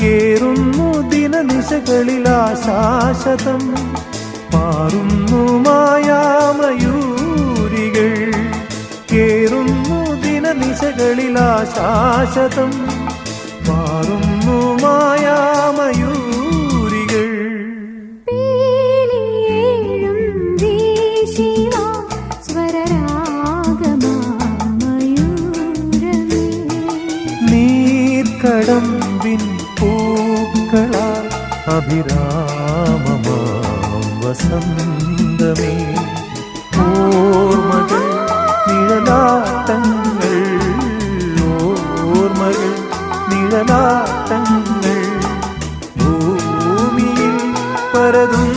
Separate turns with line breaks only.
കേറുന്നു ദിനനിശകളിൽ ആശാശതം മാറുന്നു മായാമയൂരികൾ കേറുന്നു ദിനനിശകളിൽ ആശാശതം മാറുന്നു മായാമയൂരികൾ നീർക്കടമ്പിൻ പൂക്കളാൽ അഭിരാമമാം വസന്തമേ ഓർമ്മകൾ നിഴലാട്ടങ്ങൾ ഓർമ്മകൾ നിഴലാട്ടങ്ങൾ ഭൂമിയിൽ പരതും